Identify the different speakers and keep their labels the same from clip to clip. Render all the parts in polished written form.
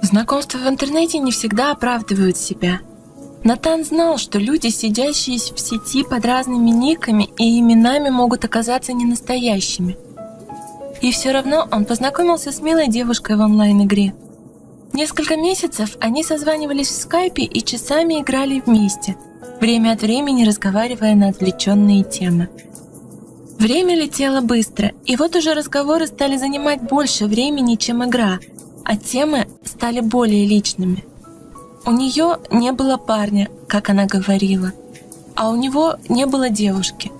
Speaker 1: Знакомства в интернете не всегда оправдывают себя. Натан знал, что люди, сидящие в сети под разными никами и именами, могут оказаться ненастоящими. И все равно он познакомился с милой девушкой в онлайн-игре. Несколько месяцев они созванивались в скайпе и часами играли вместе, время от времени разговаривая на отвлеченные темы. Время летело быстро, и вот уже разговоры стали занимать больше времени, чем игра, а темы стали более личными. У нее не было парня, как она говорила, а у него не было девушки.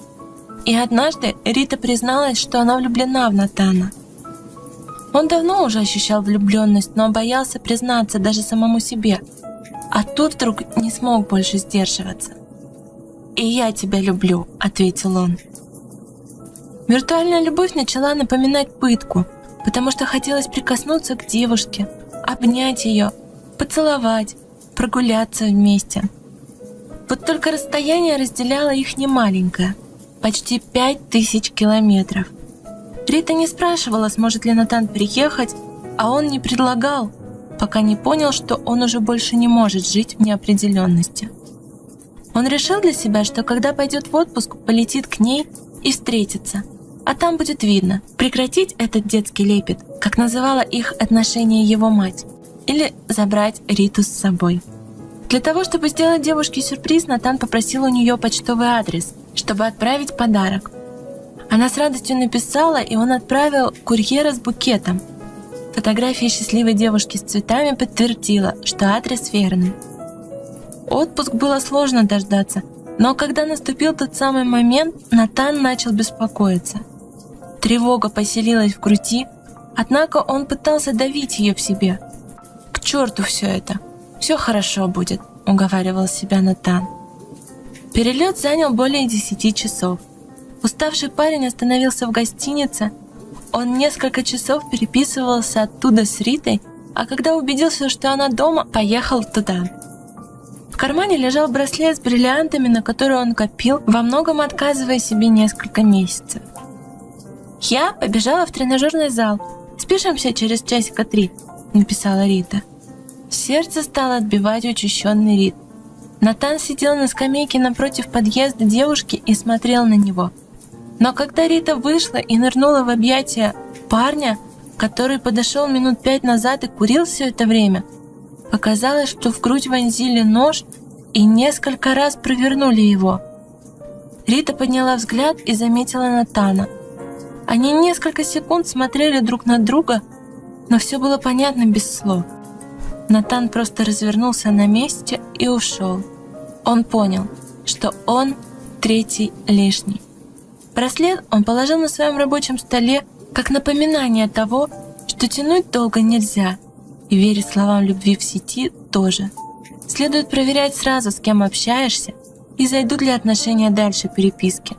Speaker 1: И однажды Рита призналась, что она влюблена в Натана. Он давно уже ощущал влюбленность, но боялся признаться даже самому себе, а тут вдруг не смог больше сдерживаться. «И я тебя люблю», — ответил он. Виртуальная любовь начала напоминать пытку, потому что хотелось прикоснуться к девушке, обнять ее, поцеловать, прогуляться вместе. Вот только расстояние разделяло их немаленькое, почти 5000 километров. Рита не спрашивала, сможет ли Натан приехать, а он не предлагал, пока не понял, что он уже больше не может жить в неопределенности. Он решил для себя, что когда пойдет в отпуск, полетит к ней и встретится, а там будет видно, прекратить этот детский лепет, как называла их отношения его мать, или забрать Риту с собой. Для того, чтобы сделать девушке сюрприз, Натан попросил у нее почтовый адрес, чтобы отправить подарок. Она с радостью написала, и он отправил курьера с букетом. Фотография счастливой девушки с цветами подтвердила, что адрес верный. Отпуск было сложно дождаться, но когда наступил тот самый момент, Натан начал беспокоиться. Тревога поселилась в груди, однако он пытался давить ее в себе. «К черту все это! Все хорошо будет», — уговаривал себя Натан. Перелет занял более 10 часов. Уставший парень остановился в гостинице. Он несколько часов переписывался оттуда с Ритой, а когда убедился, что она дома, поехал туда. В кармане лежал браслет с бриллиантами, на который он копил, во многом отказывая себе несколько месяцев. «Я побежала в тренажерный зал. Спишемся через часика 3», — написала Рита. Сердце стало отбивать учащенный ритм. Натан сидел на скамейке напротив подъезда девушки и смотрел на него. Но когда Рита вышла и нырнула в объятия парня, который подошел минут 5 назад и курил все это время, показалось, что в грудь вонзили нож и несколько раз провернули его. Рита подняла взгляд и заметила Натана. Они несколько секунд смотрели друг на друга, но все было понятно без слов. Натан просто развернулся на месте и ушел. Он понял, что он третий лишний. Браслет он положил на своем рабочем столе как напоминание того, что тянуть долго нельзя, и верить словам любви в сети тоже. Следует проверять сразу, с кем общаешься, и зайдут ли отношения дальше переписки.